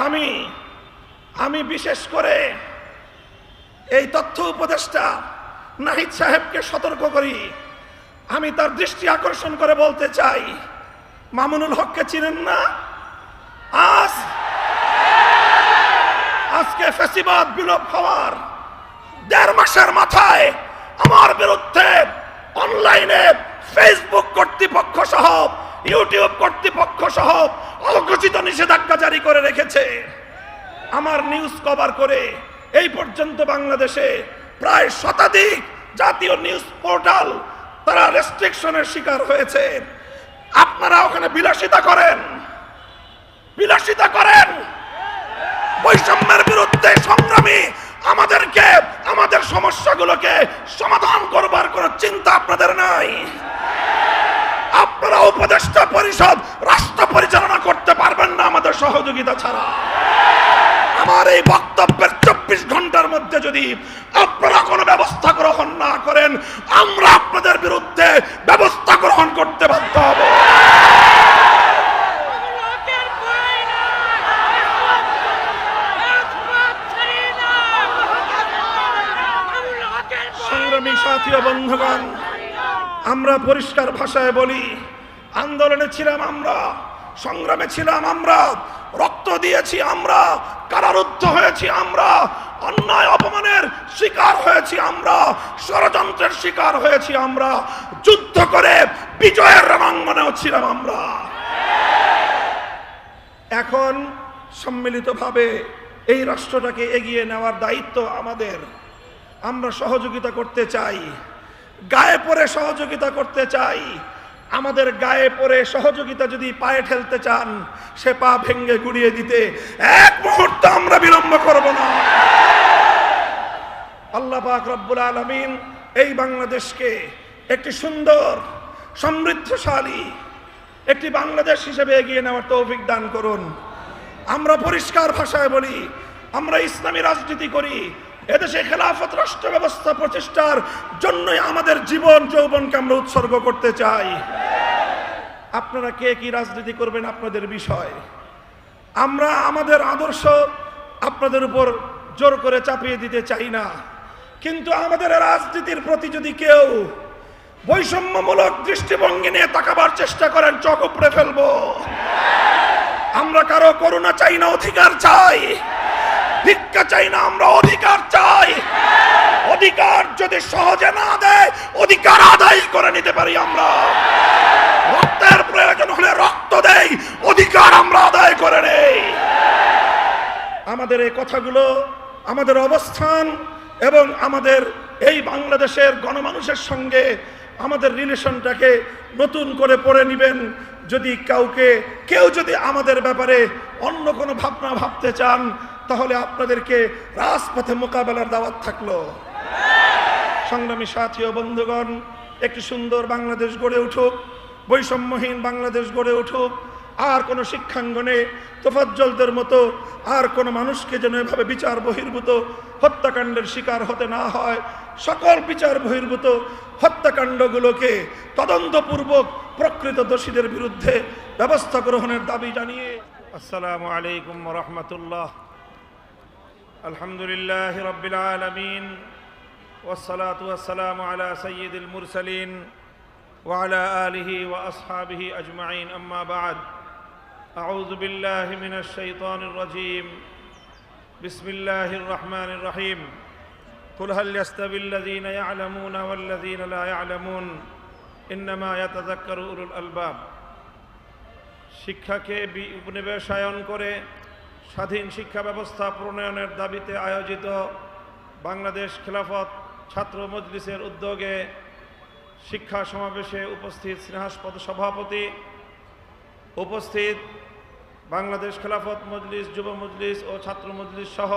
আমি আমি বিশেষ করে এই তথ্য উপদেষ্টা নাহিদ সাহেবকে সতর্ক করি। আমি তার দৃষ্টি আকর্ষণ করে বলতে চাই, মামুনুল হককে চিনেন না? আজকে ফ্যাসিবাদ বিলোপ হওয়ার 1.5 মাসের মাথায় আমার বিরুদ্ধে অনলাইনে ফেসবুক কর্তৃপক্ষ সহ ইউটিউব কর্তৃপক্ষ সহ অঘোষিত নিষেধাজ্ঞা জারি করে রেখেছে। আমার নিউজ কভার করে এই পর্যন্ত বাংলাদেশে প্রায় শতাধিক জাতীয় নিউজ পোর্টাল তারা রেস্ট্রিকশনের শিকার হয়েছে। আপনারা ওখানে বিলাসিতা করেন, বৈষম্যের বিরুদ্ধে সংগ্রামী আমাদেরকে আমাদের সমস্যাগুলোকে সমাধান করবার কোনো চিন্তা আপনাদের নাই। আপনারা উপদেষ্টা পরিষদ রাষ্ট্র পরিচালনা করতে পারবেন না আমাদের সহযোগিতা ছাড়া। আমার এই বক্তব্যের 24 ঘন্টার মধ্যে যদি আপনারা কোনো ব্যবস্থা গ্রহণ না করেন, আমরা আপনাদের বিরুদ্ধে ব্যবস্থা গ্রহণ করতে বাধ্য হব। সংগ্রামী সাথী ও বন্ধুগণ, আমরা পরিষ্কার ভাষায় বলি, আন্দোলনে ছিলাম আমরা, সংগ্রামে ছিলাম আমরা, রক্ত দিয়েছি আমরা, কারারুদ্ধ হয়েছি আমরা, অন্যায় অপমানের শিকার হয়েছি আমরা, ষড়যন্ত্রের শিকার হয়েছি আমরা, যুদ্ধ করে বিজয়ের রণাঙ্গনেও ছিলাম আমরা। এখন সম্মিলিতভাবে এই রাষ্ট্রটাকে এগিয়ে নেওয়ার দায়িত্ব আমাদের। আমরা সহযোগিতা করতে চাই, গায়ে পড়ে সহযোগিতা করতে চাই। আমাদের গায়ে পড়ে সহযোগিতা যদি পায়ে ঠেলতে চান, সে পা ভেঙ্গে গুড়িয়ে দিতে এক মুহূর্ত আমরা বিলম্ব করব না। আল্লাহ পাক রব্বুল আলামিন এই বাংলাদেশকে একটি সুন্দর, সমৃদ্ধশালী একটি বাংলাদেশ হিসেবে এগিয়ে নেওয়ার তৌফিক দান করুন। আমরা পরিষ্কার ভাষায় বলি, আমরা ইসলামী রাজনীতি করি। এদেশে খেলাফত রাষ্ট্র ব্যবস্থা প্রতিষ্ঠার জন্যই আমাদের জীবন যৌবনকে আমরা উৎসর্গ করতে চাই। আপনারা কে কি রাজনীতি করবেন আপনাদের বিষয়। আমরা আমাদের আদর্শ আপনাদের উপর জোর করে চাপিয়ে দিতে চাই না, কিন্তু আমাদের রাজনীতির প্রতি যদি কেউ বৈষম্যমূলক দৃষ্টিভঙ্গি নিয়ে তাকাবার চেষ্টা করেন, চোখ উপড়ে ফেলবো। আমরা কারো করুণা চাই না, অধিকার চাই। ভিক্ষা চাই না, আমরা অধিকার চাই। অধিকার যদি সহজে না দেয়, অধিকার আদায় করে নিতে পারি আমরা। রক্তের প্রয়োজন হলে রক্ত দেই, অধিকার আমরা আদায় করে নেই। আমাদের এই কথাগুলো, আমাদের অবস্থান এবং আমাদের এই বাংলাদেশের গণমানুষের সঙ্গে আমাদের রিলেশনটাকে নতুন করে পড়ে নেবেন। যদি কেউ যদি আমাদের ব্যাপারে অন্য কোনো ভাবনা ভাবতে চান, তাহলে আপনাদেরকে রাজপথে মোকাবেলার দাওয়াত থাকলো। সংগ্রামী সাথী ও বন্ধুগণ, একটি সুন্দর বাংলাদেশ গড়ে উঠুক, বৈষম্যহীন বাংলাদেশ গড়ে উঠুক। আর কোনো শিক্ষাঙ্গনে তোফাজ্জলদের মতো আর কোনো মানুষকে যেন এভাবে বিচার বহির্ভূত হত্যাকাণ্ডের শিকার হতে না হয়। সকল বিচার বহির্ভূত হত্যাকাণ্ডগুলোকে তদন্তপূর্বক প্রকৃত দোষীদের বিরুদ্ধে ব্যবস্থা গ্রহণের দাবি জানিয়ে আসসালামু আলাইকুম ওয়া রাহমাতুল্লাহ। আলহামদুলিল্লাহ রাব্বিল আলামিন ওয়াসসালাতু ওয়াসসালামু আলা সাইয়্যিদিল মুরসালিন ওয়া আলা আলিহি ওয়া আসহাবিহি আজমাইন, আম্মা বা'দ। আউযু বিল্লাহি মিনাশ শাইতানির রাজীম। বিসমিল্লাহির রহমানির রহিম। কুল হাল ইয়াস্তাবিল্লাযীনা ইয়া'লামুনা ওয়াল্লাযীনা লা ইয়া'লামুন ইন্নামা ইয়াতাযাক্কারু উলুল আলবাব। শিক্ষাকে উপনিবেশায়ন করে স্বাধীন শিক্ষা ব্যবস্থা প্রণয়নের দাবিতে আয়োজিত বাংলাদেশ খেলাফত ছাত্র মজলিসের উদ্যোগে শিক্ষা সমাবেশে উপস্থিত স্নেহাস্পদ সভাপতি, উপস্থিত বাংলাদেশ খেলাফত মজলিস, যুব মজলিস ও ছাত্র মজলিস সহ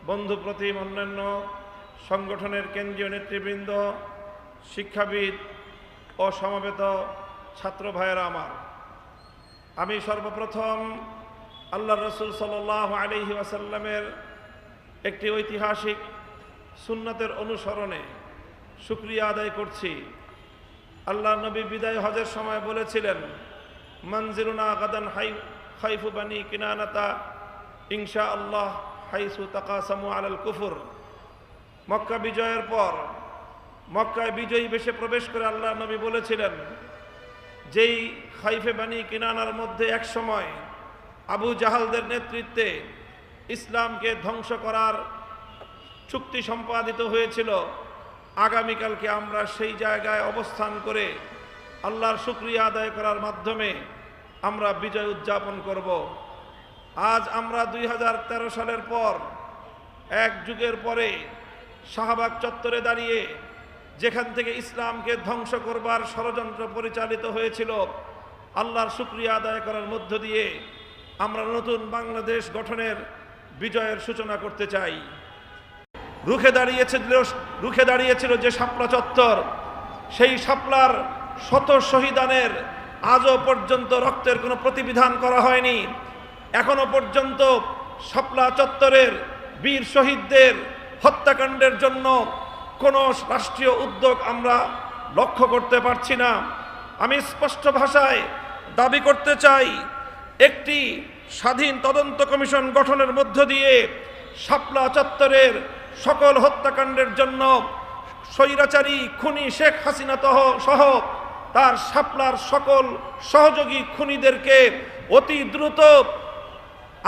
বন্ধু প্রতিম অন্যান্য সংগঠনের কেন্দ্রীয় নেতৃবৃন্দ, শিক্ষাবিদ ও সমবেত ছাত্র ভাইয়েরা আমার, আমি সর্বপ্রথম আল্লাহ রসুল সাল্লাল্লাহু আলাইহি ওয়াসাল্লামের একটি ঐতিহাসিক সুন্নতের অনুসরণে শুকরিয়া আদায় করছি। আল্লাহ নবী বিদায় হজের সময় বলেছিলেন, মনজিলুনা গাদান খাইফু বানি কিনানাতা ইনশাআল্লাহ হাইসু তাকাসামু আলাল কুফর। মক্কা বিজয়ের পর মক্কায় বিজয়ী বেশে প্রবেশ করে আল্লাহ নবী বলেছিলেন, যেই খাইফে বানি কিনানার মধ্যে এক সময় আবু জাহালদের নেতৃত্বে ইসলামকে ধ্বংস করার চুক্তি সম্পাদিত হয়েছিল, আগামীকালকে আমরা সেই জায়গায় অবস্থান করে আল্লাহর শুকরিয়া আদায় করার মাধ্যমে আমরা বিজয় উদযাপন করব। আজ আমরা 2013 সালের পর এক যুগের পরে শাহবাগ চত্বরে দাঁড়িয়ে যেখান থেকে ইসলামকে ধ্বংস করবার ষড়যন্ত্র পরিচালিত হয়েছিল, আল্লাহর শুকরিয়া আদায় করার মধ্য দিয়ে আমরা নতুন বাংলাদেশ গঠনের বিজয়ের সূচনা করতে চাই। রুখে দাঁড়িয়েছিল যে শাপলা চত্বর, সেই শাপলার শত শহীদানের আজও পর্যন্ত রক্তের কোনো প্রতিবিধান করা হয়নি। এখনো পর্যন্ত শাপলা চত্বরের বীর শহীদদের হত্যাকাণ্ডের জন্য কোনো রাষ্ট্রীয় উদ্যোগ আমরা লক্ষ্য করতে পারছি না। আমি স্পষ্ট ভাষায় দাবি করতে চাই, একটি স্বাধীন তদন্ত কমিশন গঠনের মধ্য দিয়ে শাপলা চত্বরের সকল হত্যাকাণ্ডের জন্য স্বৈরাচারী খুনি শেখ হাসিনা সহ তার শাপলার সকল সহযোগী খুনিদেরকে অতি দ্রুত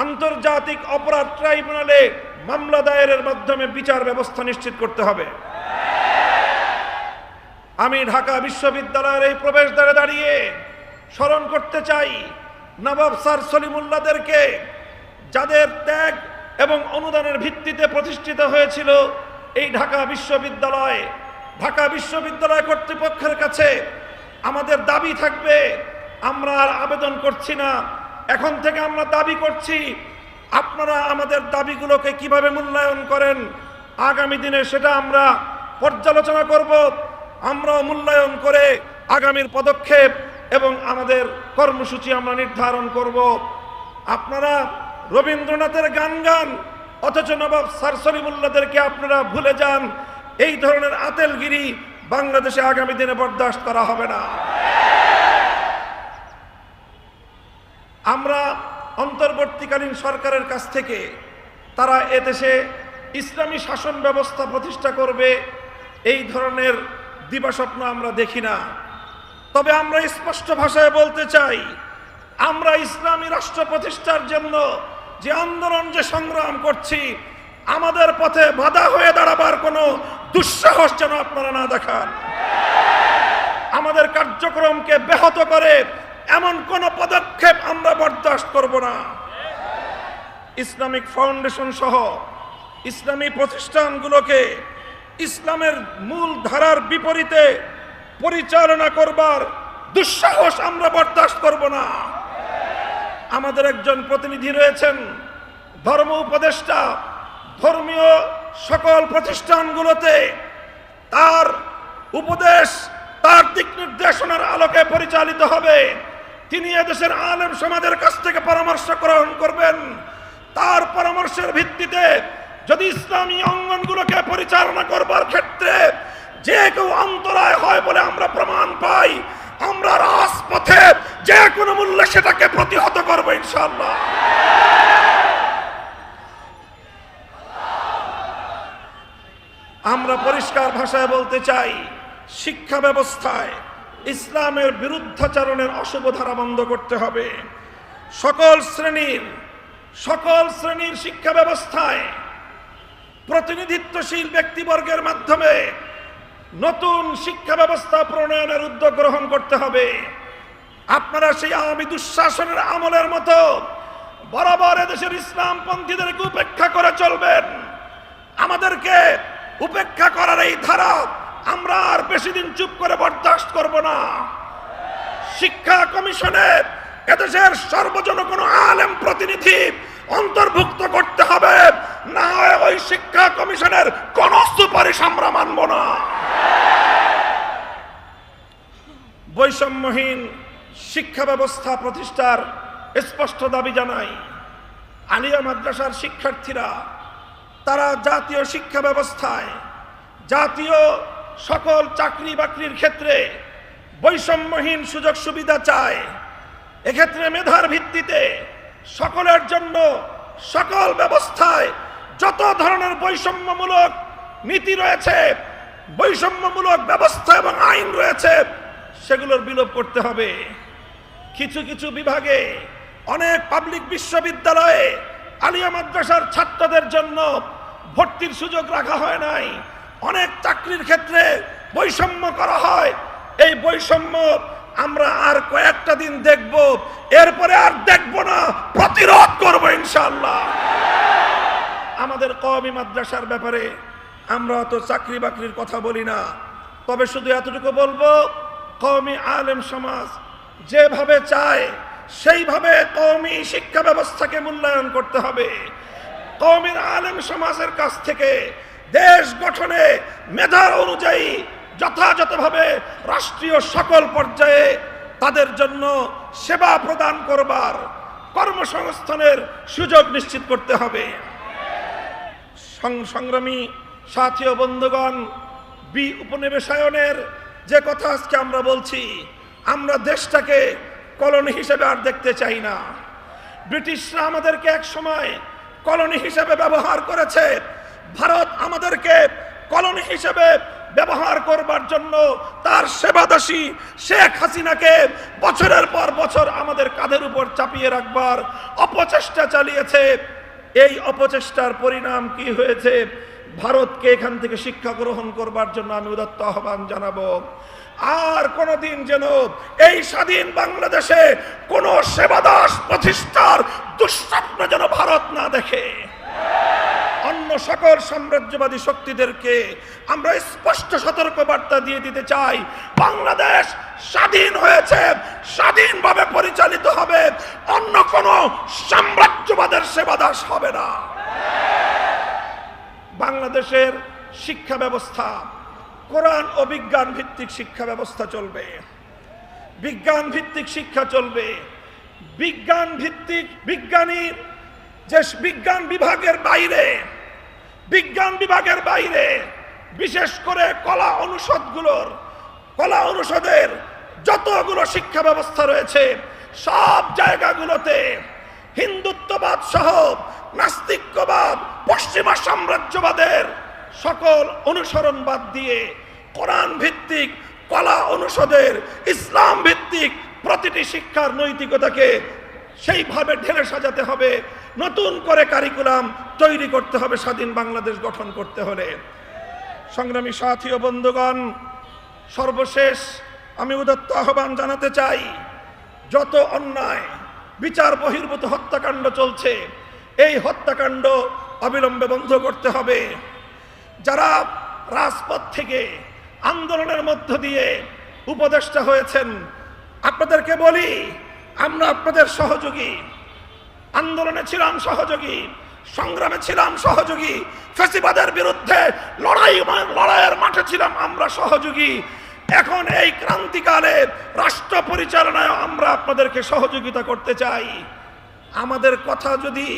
আন্তর্জাতিক অপরাধ ট্রাইব্যুনালে মামলা দায়েরের মাধ্যমে বিচার ব্যবস্থা নিশ্চিত করতে হবে। আমি ঢাকা বিশ্ববিদ্যালয়ের এই প্রবেশদ্বারে দাঁড়িয়ে স্মরণ করতে চাই নবাব স্যার সলিমুল্লাহদেরকে, যাদের ত্যাগ এবং অনুদানের ভিত্তিতে প্রতিষ্ঠিত হয়েছিল এই ঢাকা বিশ্ববিদ্যালয়। ঢাকা বিশ্ববিদ্যালয় কর্তৃপক্ষের কাছে আমাদের দাবি থাকবে, আমরা আর আবেদন করছি না, এখন থেকে আমরা দাবি করছি, আপনারা আমাদের দাবিগুলোকে কিভাবে মূল্যায়ন করেন আগামী দিনে সেটা আমরা পর্যালোচনা করব। আমরা মূল্যায়ন করে আগামীর পদক্ষেপ এবং আমাদের কর্মসূচি আমরা নির্ধারণ করব। আপনারা রবীন্দ্রনাথের গান অথচ নবাব স্যার সলিমুল্লাহদেরকে আপনারা ভুলে যান, এই ধরনের আতেলগিরি বাংলাদেশে আগামী দিনে বরদাস্ত করা হবে না। আমরা অন্তর্বর্তীকালীন সরকারের কাছ থেকে তারা এদেশে ইসলামী শাসন ব্যবস্থা প্রতিষ্ঠা করবে এই ধরনের দিবাস্বপ্ন আমরা দেখি না। তবে আমরা স্পষ্ট ভাষায় বলতে চাই, আমরা ইসলামী রাষ্ট্র প্রতিষ্ঠার জন্য যে আন্দোলন, যে সংগ্রাম করছি, আমাদের পথে বাধা হয়ে দাঁড়াবার কোনো দুঃসাহস যেন আপনারা না দেখান। আমাদের কার্যক্রমকে ব্যাহত করে এমন কোন পদক্ষেপ আমরা বরদাস্ত করব না। ইসলামিক ফাউন্ডেশন সহ ইসলামী প্রতিষ্ঠানগুলোকে ইসলামের মূল ধারার বিপরীতে পরিচালনা করবার দুঃসাহস আমরা বরদাস্ত করব না। আমাদের একজন প্রতিনিধি রয়েছেন, ধর্ম উপদেষ্টা, ধর্মীয় সকল প্রতিষ্ঠানগুলোতে তার উপদেশ, তার দিক নির্দেশনার আলোকে পরিচালিত হবে। তিনি এদেশের আলেম সমাজের কাছ থেকে পরামর্শ গ্রহণ করবেন। তার পরামর্শের ভিত্তিতে যদি ইসলামী অঙ্গনগুলোকে পরিচালনা করবার ক্ষেত্রে যে কেউ অন্তরায় হয় বলে আমরা প্রমাণ পাই, আমরা রাজপথে যে কোনো মূল্যে সেটাকে প্রতিহত করবো ইনশাআল্লাহ। আমরা পরিষ্কার ভাষায় বলতে চাই, শিক্ষা ব্যবস্থায় ইসলামের বিরুদ্ধাচরণের অশুভ ধারা বন্ধ করতে হবে। সকল শ্রেণীর শিক্ষা ব্যবস্থায় প্রতিনিধিত্বশীল ব্যক্তিবর্গের মাধ্যমে নতুন শিক্ষা ব্যবস্থা প্রণয়নের উদ্যোগ গ্রহণ করতে হবে। আপনারা সেই আওয়ামী দুঃশাসনের আমলের মতো বরাবর এদেশের ইসলামপন্থীদেরকে উপেক্ষা করে চলবেন। আমাদেরকে উপেক্ষা করার এই ধারা আমরা আর বেশি দিন চুপ করে বরদাস্ত করব না। শিক্ষা কমিশনে এদেশের সর্বজন কোন আলেম প্রতিনিধি অন্তর্ভুক্ত করতে হবে, না হয় ওই শিক্ষা কমিশনের কোন সুপারিশ আমরা মানব না। বৈষম্যহীন শিক্ষা ব্যবস্থা প্রতিষ্ঠার স্পষ্ট দাবি জানাই। আলিয়া মাদ্রাসার শিক্ষার্থীরা তারা জাতীয় শিক্ষা ব্যবস্থায়, জাতীয় সকল চাকরি বাকরির ক্ষেত্রে বৈষম্যহীন সুযোগ সুবিধা চায়। এক্ষেত্রে মেধার ভিত্তিতে সকলের জন্য সকল ব্যবস্থায় যত ধরনের বৈষম্যমূলক নীতি রয়েছে, বৈষম্যমূলক ব্যবস্থা এবং আইন রয়েছে, সেগুলোর বিলোপ করতে হবে। কিছু কিছু বিভাগে, অনেক পাবলিক বিশ্ববিদ্যালয়ে আলিয়া মাদ্রাসার ছাত্রদের জন্য ভর্তির সুযোগ রাখা হয় নাই। অনেক চাকরির ক্ষেত্রে বৈষম্য করা হয়। এই বৈষম্য আমরা আর কয়েকটা দিন দেখব, এরপরে আর দেখব না, প্রতিরোধ করব ইনশাআল্লাহ। আমাদের কওমি মাদ্রাসার ব্যাপারে আমরা তো চাকরি বাকরির কথা বলি না, তবে শুধু এতটুকু বলবো, কওমি আলেম সমাজ যেভাবে চায় সেইভাবে কওমি শিক্ষা ব্যবস্থাকে মূল্যায়ন করতে হবে। কওমি আলেম সমাজের কাছ থেকে দেশ গঠনে মেধা অনুযায়ী যথাযথভাবে রাষ্ট্রীয় সকল পর্যায়ে তাদের জন্য সেবা প্রদান করবার, কর্মসংস্থানের সুযোগ নিশ্চিত করতে হবে। সংগ্রামী সাথী ও বন্ধুগণ, উপনিবেশায়নের যে কথা আজকে আমরা বলছি, আমরা দেশটাকে কলোনি হিসেবে আর দেখতে চাই না। ব্রিটিশরা আমাদেরকে এক সময় কলোনি হিসেবে ব্যবহার করেছে। ভারত আমাদেরকে কলোনি হিসেবে ব্যবহার করবার জন্য তার সেবাদাসী শেখ হাসিনাকে বছরের পর বছর আমাদের কাঁধের উপর চাপিয়ে রাখবার অপচেষ্টা চালিয়েছে। এই অপচেষ্টার পরিণাম কি হয়েছে? ভারতকে এখান থেকে শিক্ষা গ্রহণ করবার জন্য আমি উদাত্ত আহ্বান জানাবো। আর কোনদিন যেন এই স্বাধীন বাংলাদেশে কোন সেবাদাস প্রতিষ্ঠার দুঃস্বপ্ন যেন ভারত না দেখে। অন্য সকল সাম্রাজ্যবাদী শক্তিদেরকে আমরা স্পষ্ট সতর্ক বার্তা দিয়ে দিতে চাই, বাংলাদেশ স্বাধীন হয়েছে, স্বাধীনভাবে পরিচালিত হবে, অন্য কোন সাম্রাজ্যবাদের সেবাদাস হবে না। বাংলাদেশের শিক্ষা ব্যবস্থা কোরআন ও বিজ্ঞান ভিত্তিক শিক্ষা ব্যবস্থা চলবে, বিজ্ঞান ভিত্তিক শিক্ষা চলবে। বিজ্ঞান ভিত্তিক বিজ্ঞানীর যে বিজ্ঞান বিভাগের বাইরে বিশেষ করে কলা অনুষদের যতগুলো শিক্ষা ব্যবস্থা রয়েছে, সব জায়গাগুলোতে হিন্দুত্ববাদ সহ নাস্তিক্যবাদ, পশ্চিমা সাম্রাজ্যবাদের সকল অনুসরণ বাদ দিয়ে কোরআন ভিত্তিক, কলা অনুষদের ইসলাম ভিত্তিক প্রতিটি শিক্ষার নৈতিকতাকে সেইভাবে ঢেলে সাজাতে হবে। নতুন করে কারিকুলাম তৈরি করতে হবে স্বাধীন বাংলাদেশ গঠন করতে হলে। সংগ্রামী সাথী ও বন্ধুগণ, সর্বশেষ আমি উদাত্ত আহ্বান জানাতে চাই, যত অন্যায় বিচার বহির্ভূত হত্যাকাণ্ড চলছে, এই হত্যাকাণ্ড অবিলম্বে বন্ধ করতে হবে। যারা রাজপথ থেকে আন্দোলনের মধ্য দিয়ে উপদেষ্টা হয়েছেন, আপনাদেরকে বলি, আমরা আপনাদের সহযোগী, আন্দোলনে ছিলাম সহযোগী, সংগ্রামে ছিলাম সহযোগী, ফ্যাসিবাদের বিরুদ্ধে লড়াইয়ের মাঠে ছিলাম আমরা সহযোগী। এখন এই ক্রান্তিকালে রাষ্ট্র পরিচালনায় আমরা আপনাদেরকে সহযোগিতা করতে চাই। আমাদের কথা যদি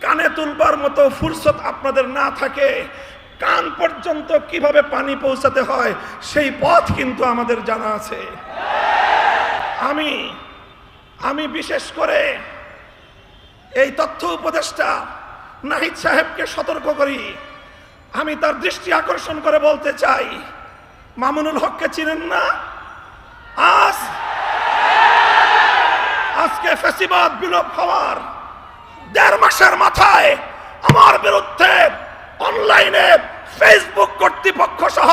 কানে তুলবার মতো ফুরসত আপনাদের না থাকে, কান পর্যন্ত কিভাবে পানি পৌঁছাতে হয় সেই পথ কিন্তু আমাদের জানা আছে। আমি বিশেষ করে এই তথ্য উপদেষ্টা নাহিদ সাহেবকে সতর্ক করি। আমি তার দৃষ্টি আকর্ষণ করে বলতে চাই, মামুনুল হককে চিনেন না? আজকে ফ্যাসিবাদ বিলোপ হওয়ার 1.5 মাসের মাথায় আমার বিরুদ্ধে অনলাইনে ফেসবুক কর্তৃপক্ষ সহ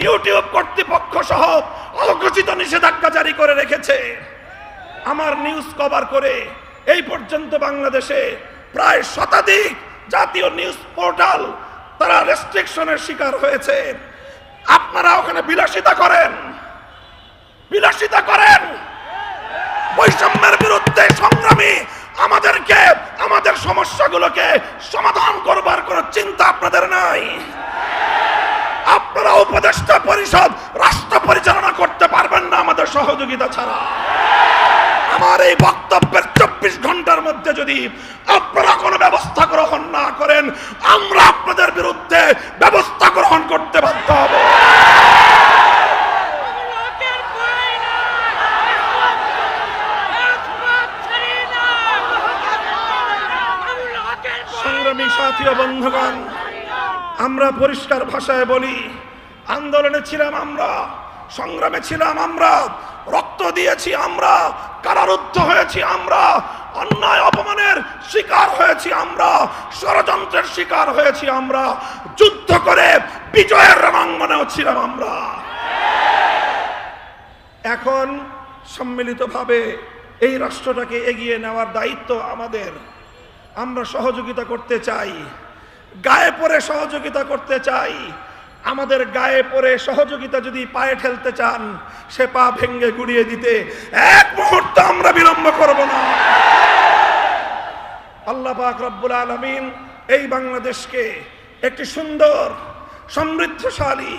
ইউটিউব কর্তৃপক্ষ সহ অঘোষিত নিষেধাজ্ঞা জারি করে রেখেছে। আমার নিউজ কভার করে এই পর্যন্ত বাংলাদেশে প্রায় শতাধিক জাতীয় নিউজ পোর্টাল তারা রেস্ট্রিকশনের শিকার হয়েছে। আপনারা ওখানে বিলাসিতা করেন, বৈষম্যের বিরুদ্ধে সংগ্রামী আমাদেরকে আমাদের সমস্যাগুলোকে সমাধান করবার কোনো চিন্তা আপনাদের নাই। আপনারা উপদেষ্টা পরিষদ রাষ্ট্র পরিচালনা করতে পারবেন না আমাদের সহযোগিতা ছাড়া। আমার এই বক্তব্যের 24 ঘন্টার মধ্যে যদি আপনারা কোনো ব্যবস্থা গ্রহণ না করেন, আমরা আপনাদের বিরুদ্ধে ব্যবস্থা গ্রহণ করতে বাধ্য হব। সংগ্রামী সাথী ও বন্ধুগণ, আমরা পরিষ্কার ভাষায় বলি, আন্দোলনে ছিলাম আমরা, সংগ্রামে ছিলাম আমরা, রক্ত দিয়েছি আমরা, কারারুদ্ধ হয়েছি আমরা, অন্যায় অপমানের শিকার হয়েছি আমরা, ষড়যন্ত্রের শিকার হয়েছি আমরা, যুদ্ধ করে বিজয়ের রণাঙ্গনেও ছিলাম আমরা। এখন সম্মিলিতভাবে এই রাষ্ট্রটাকে এগিয়ে নেওয়ার দায়িত্ব আমাদের। আমরা সহযোগিতা করতে চাই, গায়ে পড়ে সহযোগিতা করতে চাই। আমাদের গায়ে পড়ে সহযোগিতা যদি পায়ে ঠেলতে চান, সে পা ভেঙ্গে গুড়িয়ে দিতে এক মুহূর্ত আমরা বিলম্ব করব না। আল্লাহ পাক রব্বুল আলামিন এই বাংলাদেশকে একটি সুন্দর, সমৃদ্ধশালী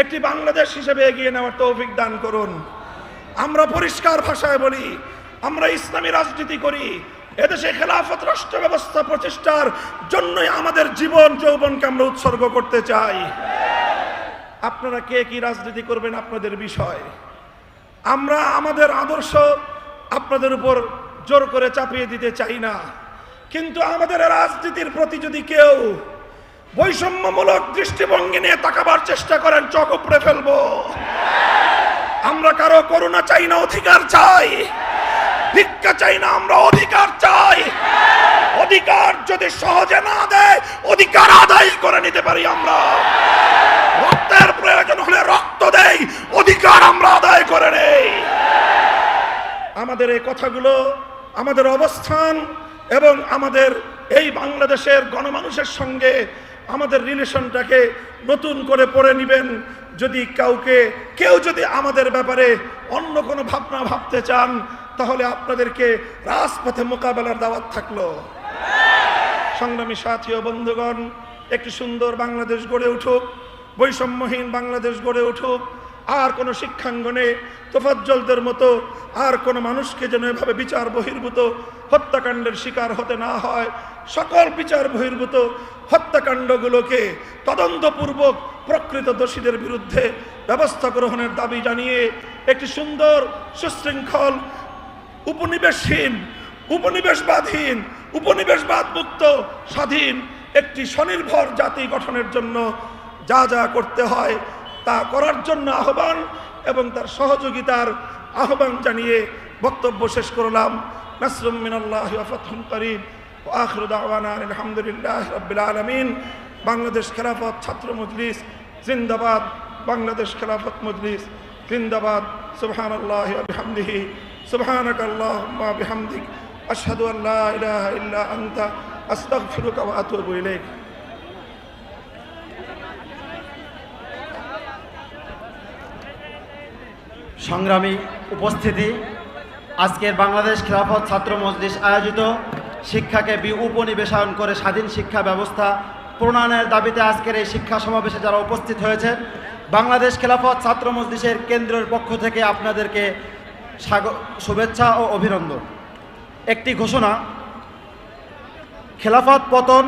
একটি বাংলাদেশ হিসেবে এগিয়ে নেওয়ার তৌফিক দান করুন। আমরা পরিষ্কার ভাষায় বলি, আমরা ইসলামী রাজনীতি করি। এদেশে খেলাফত রাষ্ট্র ব্যবস্থা প্রতিষ্ঠার জন্যই আমাদের জীবন যৌবনকে আমরা উৎসর্গ করতে চাই। আপনারা কে কি রাজনীতি করবেন আপনাদের বিষয়। আমরা আমাদের আদর্শ আপনাদের উপর জোর করে চাপিয়ে দিতে চাই না, কিন্তু আমাদের রাজনীতির প্রতি যদি কেউ বৈষম্যমূলক দৃষ্টিভঙ্গি নিয়ে তাকাবার চেষ্টা করেন, চোখ উপড়ে ফেলবো। আমরা কারো করুণা চাই না, অধিকার চাই। ভিক্ষা চাই না, আমরা অধিকার চাই। অধিকার যদি সহজে না দেয়, অধিকার আদায় করে নিতে পারি আমরা। রক্তের প্রয়োজন হলে রক্ত দেই, অধিকার আমরা আদায় করে নেই। আমাদের এই কথাগুলো, আমাদের অবস্থান এবং আমাদের এই বাংলাদেশের গণমানুষের সঙ্গে আমাদের রিলেশনটাকে নতুন করে পড়ে নেবেন। যদি কেউ যদি আমাদের ব্যাপারে অন্য কোনো ভাবনা ভাবতে চান, তাহলে আপনাদেরকে রাজপথে মোকাবেলার দাওয়াত থাকলো। সংগ্রামী সাথী ও বন্ধুগণ, একটি সুন্দর বাংলাদেশ গড়ে উঠুক, বৈষম্যহীন বাংলাদেশ গড়ে উঠুক। আর কোনো শিক্ষাঙ্গনে তোফাজ্জলদের মতো আর কোনো মানুষকে যেন এভাবে বিচার বহির্ভূত হত্যাকাণ্ডের শিকার হতে না হয়। সকল বিচার বহির্ভূত হত্যাকাণ্ডগুলোকে তদন্তপূর্বক প্রকৃত দোষীদের বিরুদ্ধে ব্যবস্থা গ্রহণের দাবি জানিয়ে একটি সুন্দর, সুশৃঙ্খল, উপনিবেশহীন, উপনিবেশবাদহীন, উপনিবেশবাদ মুক্ত, স্বাধীন একটি স্বনির্ভর জাতি গঠনের জন্য যা যা করতে হয় তা করার জন্য আহ্বান এবং তার সহযোগিতার আহ্বান জানিয়ে বক্তব্য শেষ করলাম। নাসরুম মিনাল্লাহি ওয়া ফাতহুন করিম ওয়া আখিরু দাওয়ানা আলহামদুলিল্লাহি রাব্বিল আলামিন। বাংলাদেশ খেলাফত ছাত্র মজলিস জিন্দাবাদ, বাংলাদেশ খেলাফত মজলিস জিন্দাবাদ। সুবহানাল্লাহি ওয়া বিহামদিহি, সুবহানাকাল্লাহুম্মা ওয়া বিহামদিক, আশহাদু আল লা ইলাহা ইল্লা আনতা, আস্তাগফিরুকা ওয়া আতুবু ইলাইক। সংগ্রামী উপস্থিতি, আজকের বাংলাদেশ খেলাফত ছাত্র মজলিস আয়োজিত শিক্ষাকে উপনিবেশায়ন করে স্বাধীন শিক্ষা ব্যবস্থা প্রণয়নের দাবিতে আজকের এই শিক্ষা সমাবেশে যারা উপস্থিত হয়েছেন, বাংলাদেশ খেলাফত ছাত্র মজলিসের কেন্দ্রের পক্ষ থেকে আপনাদেরকে শুভেচ্ছা ও অভিনন্দন। একটি ঘোষণা, খেলাফত পতন